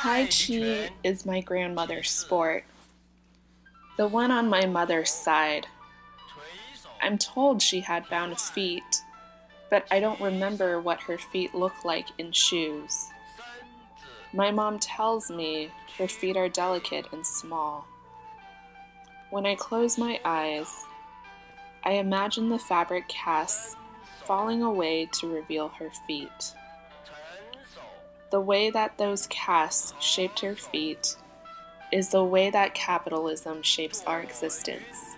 Tai Chi is my grandmother's sport, the one on my mother's side. I'm told she had bound feet, but I don't remember what her feet look like in shoes. My mom tells me her feet are delicate and small. When I close my eyes, I imagine the fabric casts falling away to reveal her feet. The way that those casts shaped her feet is the way that capitalism shapes our existence.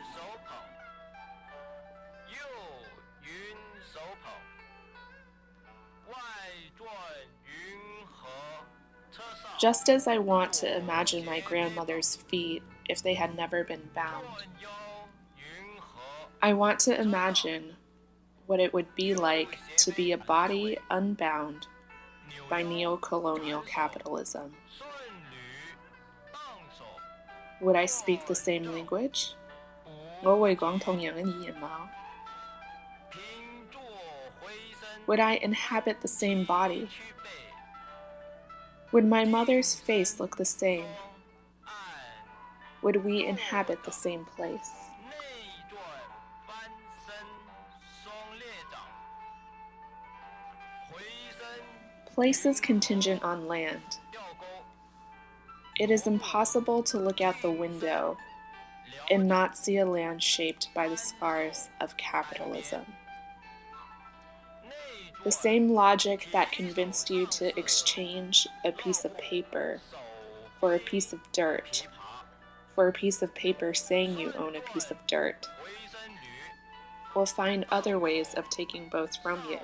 Just as I want to imagine my grandmother's feet if they had never been bound, I want to imagine what it would be like to be a body unbound by neo-colonial capitalism. Would I speak the same language? 我會講同樣嘅語言嗎? Would I inhabit the same body? Would my mother's face look the same? Would we inhabit the same place? Place is contingent on land. It is impossible to look out the window and not see a land shaped by the scars of capitalism. The same logic that convinced you to exchange a piece of paper for a piece of dirt, for a piece of paper saying you own a piece of dirt, will find other ways of taking both from you.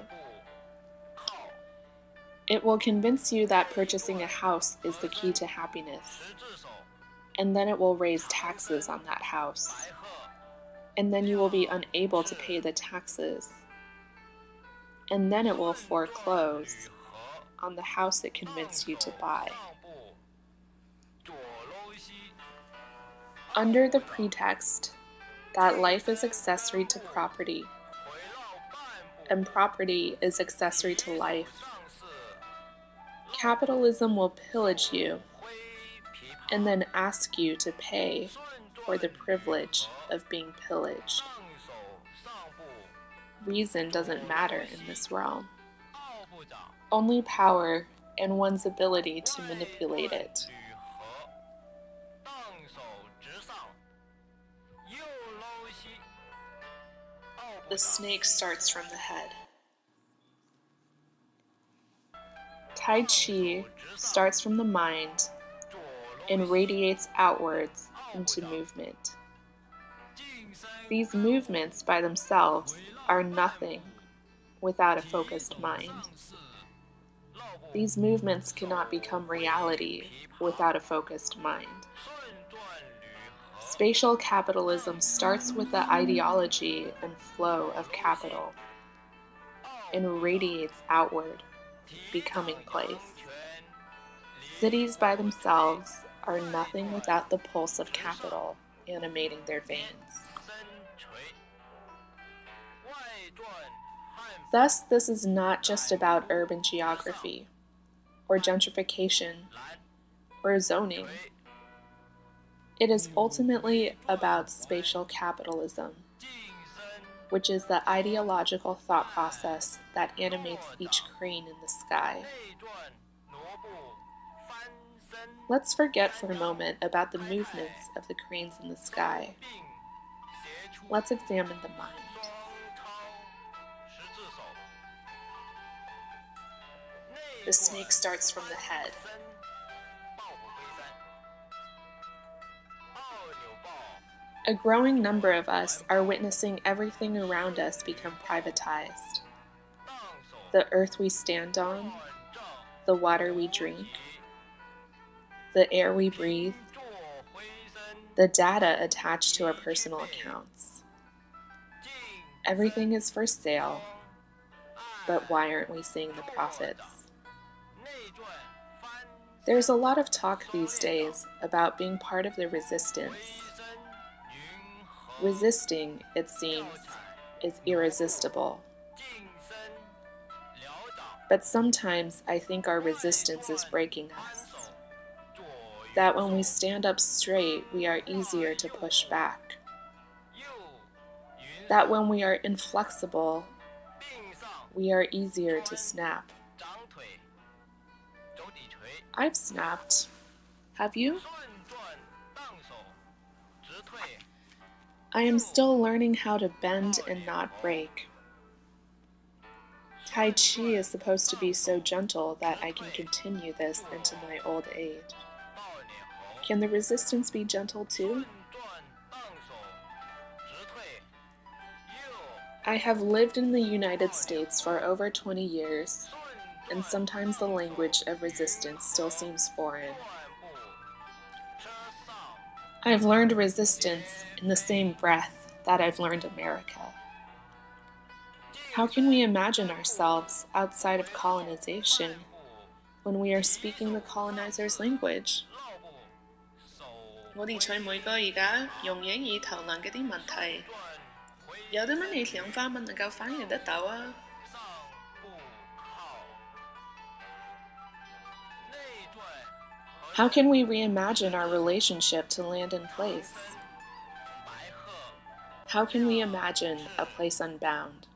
It will convince you that purchasing a house is the key to happiness, and then it will raise taxes on that house, and then you will be unable to pay the taxes, and then it will foreclose on the house it convinced you to buy. Under the pretext that life is accessory to property, and property is accessory to life, capitalism will pillage you and then ask you to pay for the privilege of being pillaged. Reason doesn't matter in this realm. Only power and one's ability to manipulate it. The snake starts from the head. Tai Chi starts from the mind and radiates outwards into movement. These movements by themselves are nothing without a focused mind. These movements cannot become reality without a focused mind. Spatial capitalism starts with the ideology and flow of capital and radiates outward, becoming place. Cities by themselves are nothing without the pulse of capital animating their veins. Thus, this is not just about urban geography, or gentrification, or zoning. It is ultimately about spatial capitalism, which is the ideological thought process that animates each crane in the sky. Let's forget for a moment about the movements of the cranes in the sky. Let's examine the mind. The snake starts from the head. A growing number of us are witnessing everything around us become privatized. The earth we stand on, the water we drink, the air we breathe, the data attached to our personal accounts. Everything is for sale, but why aren't we seeing the profits? There's a lot of talk these days about being part of the resistance. Resisting, it seems, is irresistible. But sometimes I think our resistance is breaking us. that when we stand up straight, we are easier to push back. That when we are inflexible, we are easier to snap. I've snapped. Have you? I am still learning how to bend and not break. Tai Chi is supposed to be so gentle that I can continue this into my old age. Can the resistance be gentle too? I have lived in the United States for over 20 years, and sometimes the language of resistance still seems foreign. I've learned resistance in the same breath that I've learned America. How can we imagine ourselves outside of colonization when we are speaking the colonizer's language? 我哋在每個而家用英語討論嗰啲問題，有啲乜嘢想法能夠反映得到啊？ How can we reimagine our relationship to land and place? How can we imagine a place unbound?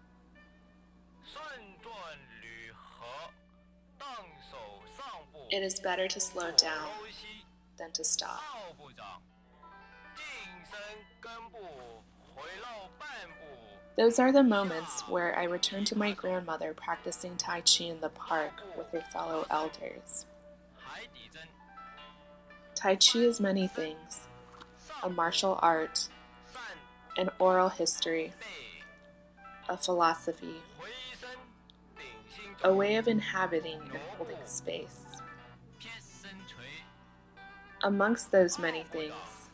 It is better to slow down than to stop. Those are the moments where I return to my grandmother practicing Tai Chi in the park with her fellow elders. Tai Chi is many things: a martial art, an oral history, a philosophy, a way of inhabiting and holding space. Amongst those many things,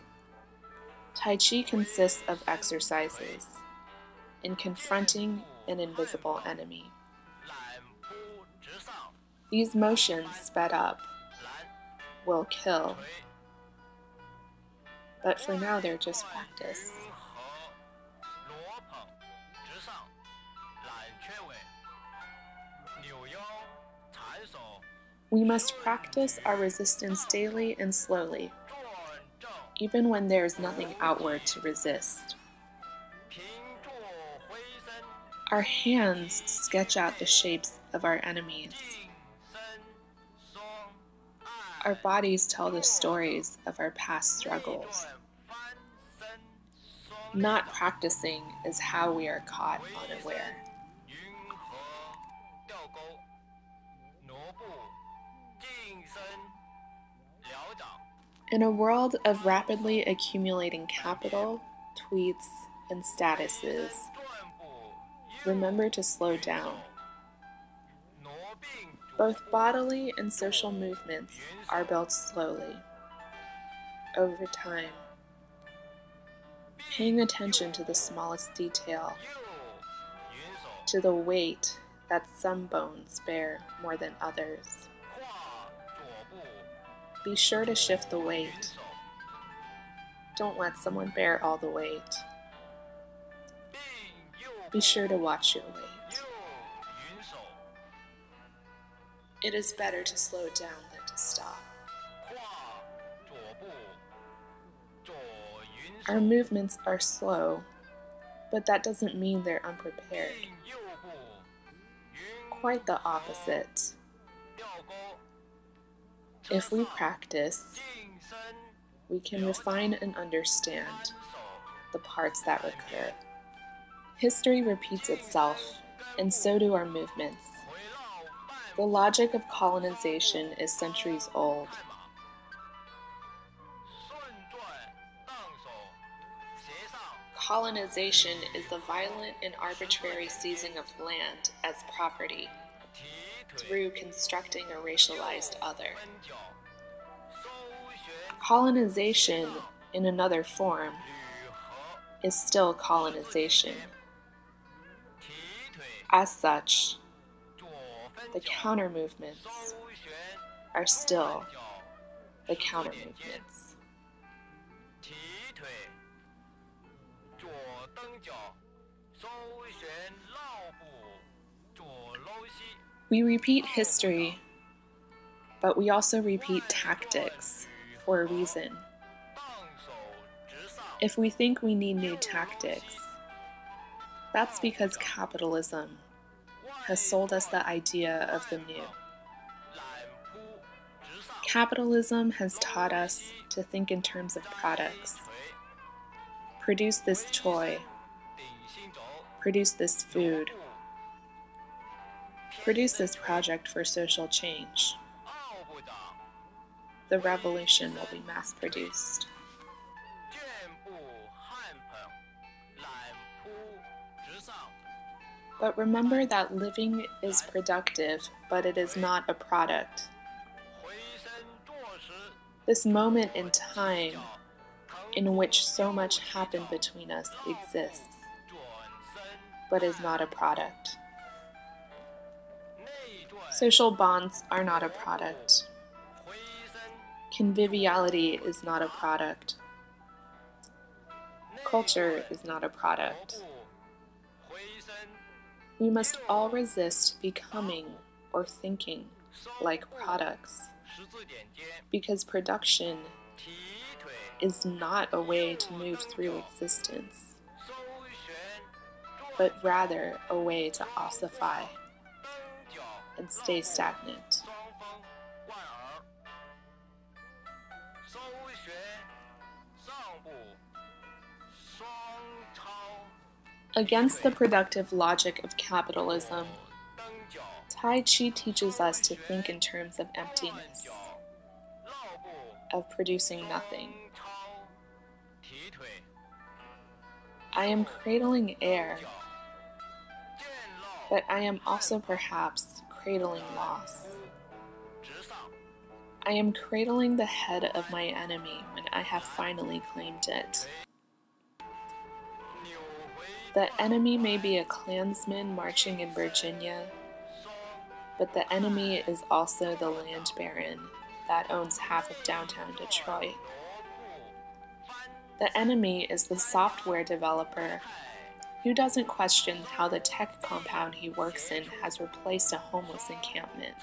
Tai Chi consists of exercises in confronting an invisible enemy. These motions sped up will kill, but for now they're just practice. We must practice our resistance daily and slowly, even when there is nothing outward to resist. Our hands sketch out the shapes of our enemies. Our bodies tell the stories of our past struggles. Not practicing is how we are caught unaware. In a world of rapidly accumulating capital, tweets, and statuses, remember to slow down. Both bodily and social movements are built slowly, over time, paying attention to the smallest detail, to the weight that some bones bear more than others. Be sure to shift the weight. Don't let someone bear all the weight. Be sure to watch your weight. It is better to slow down than to stop. Our movements are slow, but that doesn't mean they're unprepared. Quite the opposite. If we practice, we can refine and understand the parts that recur. History repeats itself, and so do our movements. The logic of colonization is centuries old. Colonization is the violent and arbitrary seizing of land as property through constructing a racialized other. Colonization, in another form, is still colonization. As such, the counter-movements are still the counter-movements. We repeat history, but we also repeat tactics for a reason. If we think we need new tactics, that's because capitalism has sold us the idea of the new. Capitalism has taught us to think in terms of products. Produce this toy. Produce this food. Produce this project for social change. The revolution will be mass-produced. But remember that living is productive, but it is not a product. This moment in time in which so much happened between us exists, but is not a product. Social bonds are not a product. Conviviality is not a product. Culture is not a product. We must all resist becoming or thinking like products, because production is not a way to move through existence, but rather a way to ossify and stay stagnant. Against the productive logic of capitalism, Tai Chi teaches us to think in terms of emptiness, of producing nothing. I am cradling air, but I am also perhaps cradling loss. I am cradling the head of my enemy when I have finally claimed it. The enemy may be a Klansman marching in Virginia, but the enemy is also the land baron that owns half of downtown Detroit. The enemy is the software developer who doesn't question how the tech compound he works in has replaced a homeless encampment.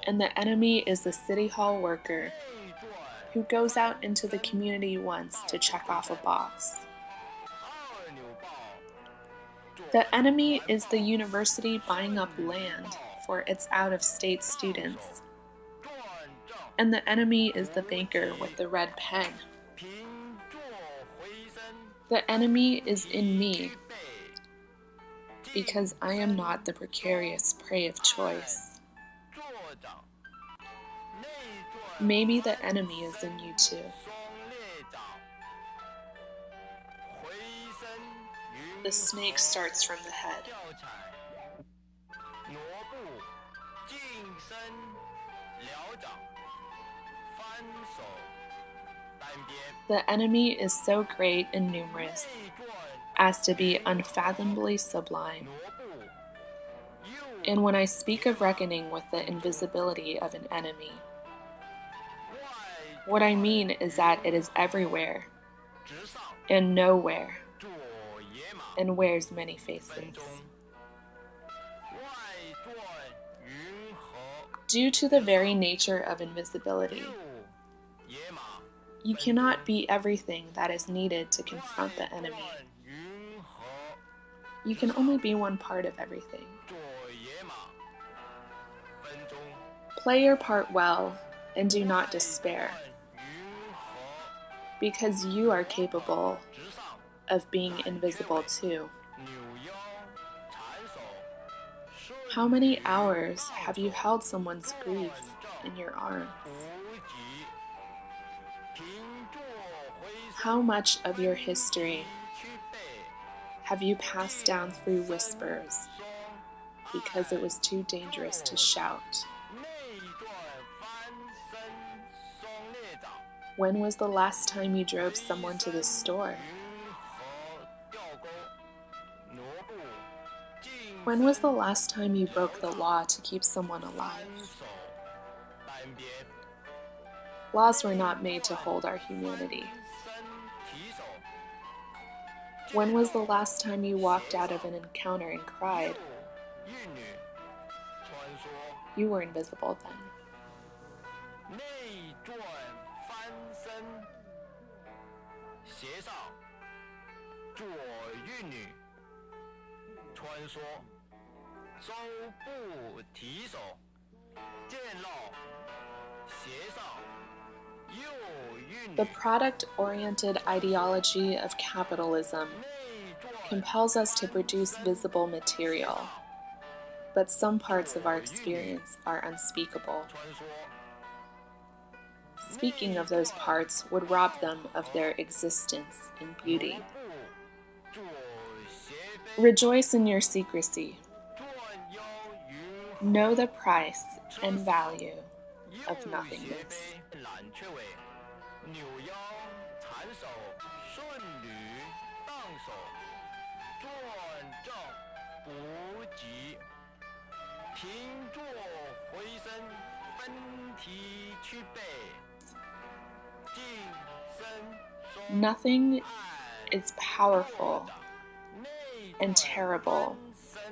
And the enemy is the city hall worker who goes out into the community once to check off a box. The enemy is the university buying up land for its out-of-state students. And the enemy is the banker with the red pen. The enemy is in me, because I am not the precarious prey of choice. Maybe the enemy is in you too. The snake starts from the head. The enemy is so great and numerous as to be unfathomably sublime. And when I speak of reckoning with the invisibility of an enemy, what I mean is that it is everywhere and nowhere and wears many faces. Due to the very nature of invisibility, you cannot be everything that is needed to confront the enemy. You can only be one part of everything. Play your part well and do not despair, because you are capable of being invisible too. How many hours have you held someone's grief in your arms? How much of your history have you passed down through whispers because it was too dangerous to shout? When was the last time you drove someone to the store? When was the last time you broke the law to keep someone alive? Laws were not made to hold our humanity. When was the last time you walked out of an encounter and cried? You were invisible then. 左韵女穿梭，手部提手，剑绕斜上，右韵女 The product-oriented ideology of capitalism compels us to produce visible material, but some parts of our experience are unspeakable. 穿梭。 Speaking of those parts would rob them of their existence in beauty. 左斜飞， Rejoice in your secrecy. 转腰于 Know the price and value 右 of 斜 nothingness. 飞，揽雀尾，扭腰缠手，顺捋荡手，转正不及，平坐回身，分提去背，近身松。 Nothing is powerful 内 and terrible, 身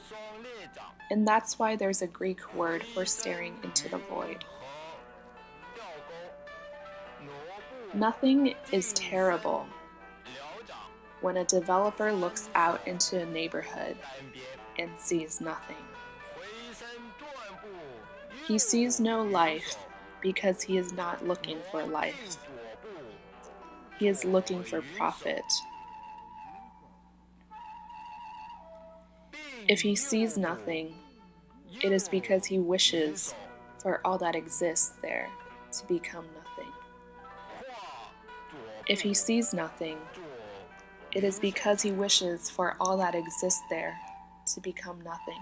双列掌。 and that's why there's a Greek word for staring into the void. 和吊钩，挪步 Nothing is terrible 撩掌， when a developer looks out into a neighborhood 单边 and sees nothing. 回身转步， He sees no life because he is not looking for life. 左步， He is looking for profit. If he sees nothing, it is because he wishes for all that exists there to become nothing. 跨左 If he sees nothing, 左 it is because he wishes for all that exists there to become nothing.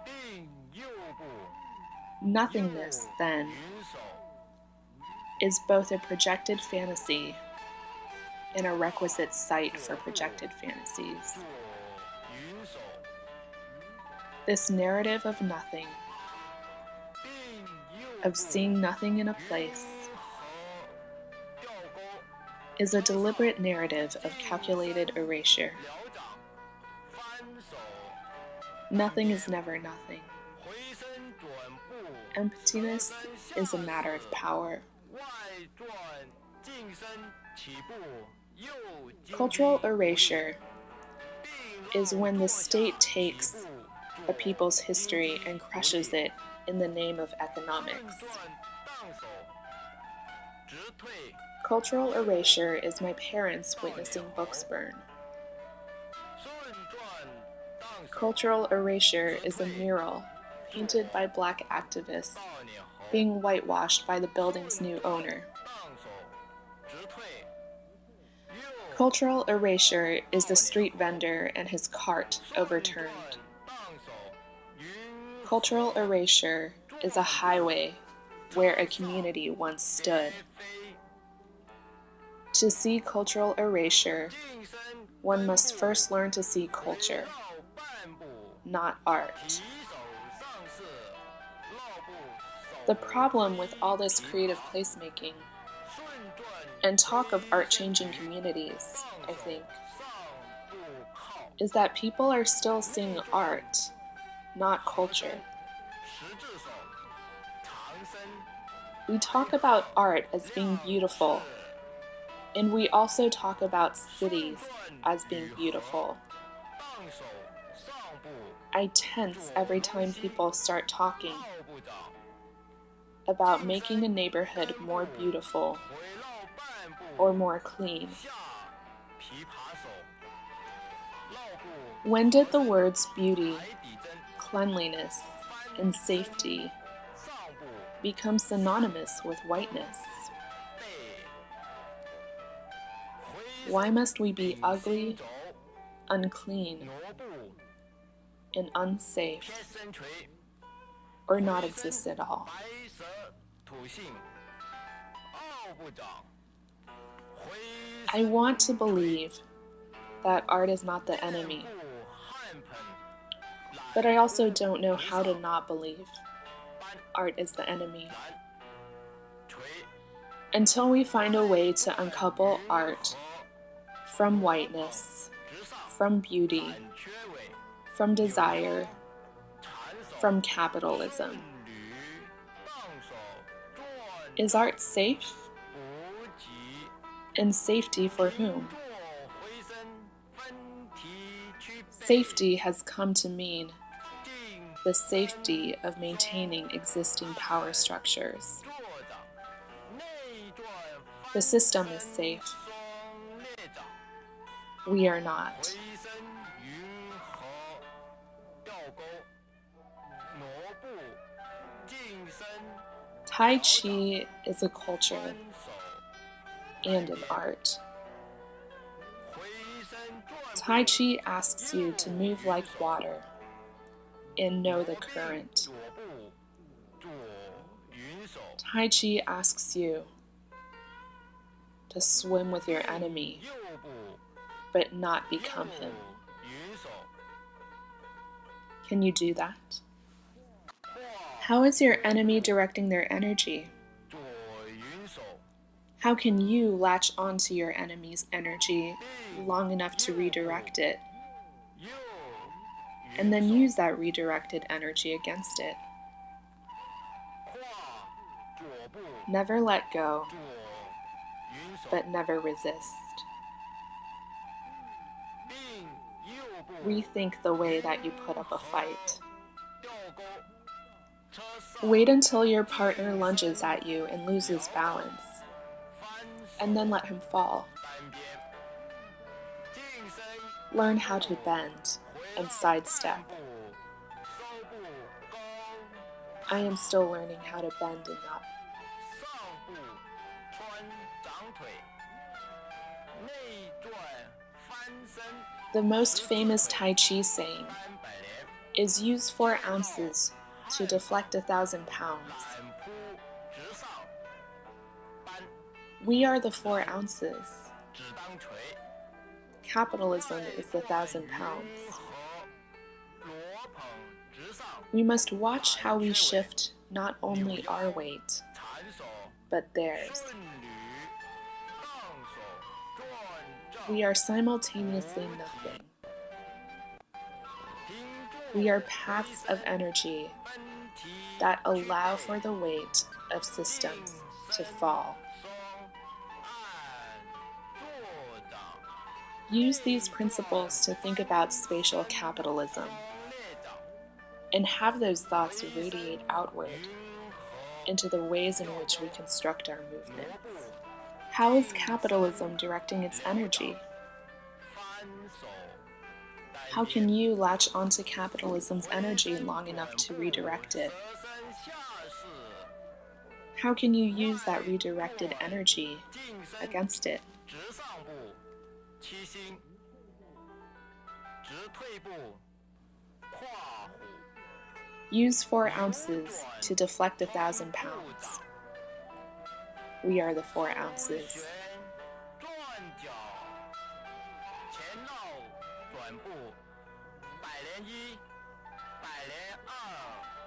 并右步， Nothingness, then, 云手 is both a projected fantasy and a requisite site for projected fantasies. 左云手， This narrative of nothing, 并右 of seeing nothing in a place, 和吊钩， is a deliberate narrative of calculated erasure. 撩掌，翻手， Nothing is never nothing. 回身转步， Emptiness is a matter of power. 外转近身起步，右进 Cultural erasure 并 is when the state 起 takes 步 a people's history and crushes it in the name of economics. 转荡手，直退 Cultural erasure is my parents witnessing books burn. 顺转荡手， Cultural erasure is a mural painted by black activists 少年猴 being whitewashed by the building's new owner. 荡手，直退，右 Cultural erasure is the street vendor and his cart 转 overturned. 荡手，云 Cultural erasure is a highway where a community once stood. 飞， To see cultural erasure, 近身 one must first learn to see culture, 绕半步， not art. 提手上势，绕步手 The problem with all this creative placemaking 顺转 and talk of art-changing communities, I think, 上步靠， is that people are still seeing art, not culture. 十字手，长身 We talk about art as being beautiful, and we also talk about cities as being beautiful. 荡手上步， I tense every time people start talking 后部掌， about making a neighborhood more beautiful 回绕半步 or more clean. 下琵琶手，绕步 When did the words beauty, 海底针 cleanliness, and safety 上步 become synonymous with whiteness? 背，回 Why must we be 身 ugly, 肘 unclean, 挪步 and unsafe, 贴身锤， or not exist at all? 白蛇吐信，二部掌，回 I want to believe that art is not the enemy, 步汉盆， but I also don't know how to not believe art is the enemy. 锤 Until we find a way to uncouple art from whiteness, 直上 from beauty, 反缺尾， from desire, 缠手 from capitalism. 捋荡手转 Is art safe? 不及， And safety for whom? 坐回身 Safety has come to mean the safety of maintaining existing power structures. The system is safe. We are not. Tai Chi is a culture and an art. Tai Chi asks you to move like water and know the current. Tai Chi asks you to swim with your enemy, but not become him. Can you do that? How is your enemy directing their energy? How can you latch onto your enemy's energy long enough to redirect it, and then use that redirected energy against it? Never let go, but never resist. Rethink the way that you put up a fight. Wait until your partner lunges at you and loses balance, and then let him fall. Learn how to bend and sidestep. I am still learning how to bend and not. The most famous Tai Chi saying is use 4 ounces to deflect 1,000 pounds. We are the 4 ounces. Capitalism is the 1,000 pounds. We must watch how we shift not only our weight, but theirs. We are simultaneously nothing. We are paths of energy that allow for the weight of systems to fall. Use these principles to think about spatial capitalism, and have those thoughts radiate outward into the ways in which we construct our movements. How is capitalism directing its energy? How can you latch onto capitalism's energy long enough to redirect it? How can you use that redirected energy against it? Use 4 ounces to deflect 1,000 pounds. We are the 4 ounces.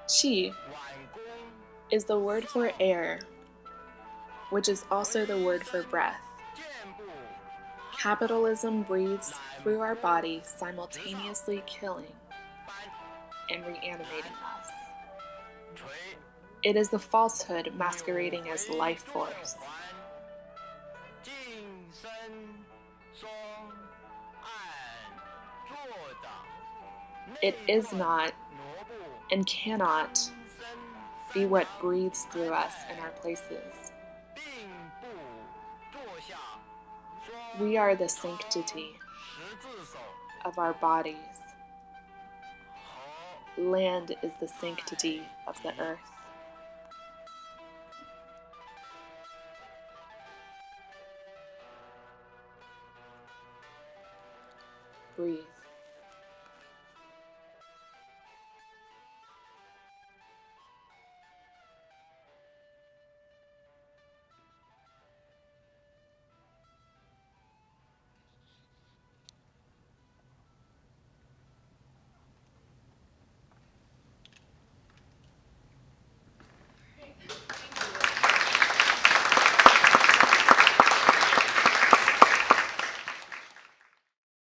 Qi is the word for air, which is also the word for breath. Capitalism breathes through our body, simultaneously killing and reanimating us. It is the falsehood masquerading as life force. It is not and cannot be what breathes through us in our places. We are the sanctity of our bodies. Land is the sanctity of the earth. Breathe.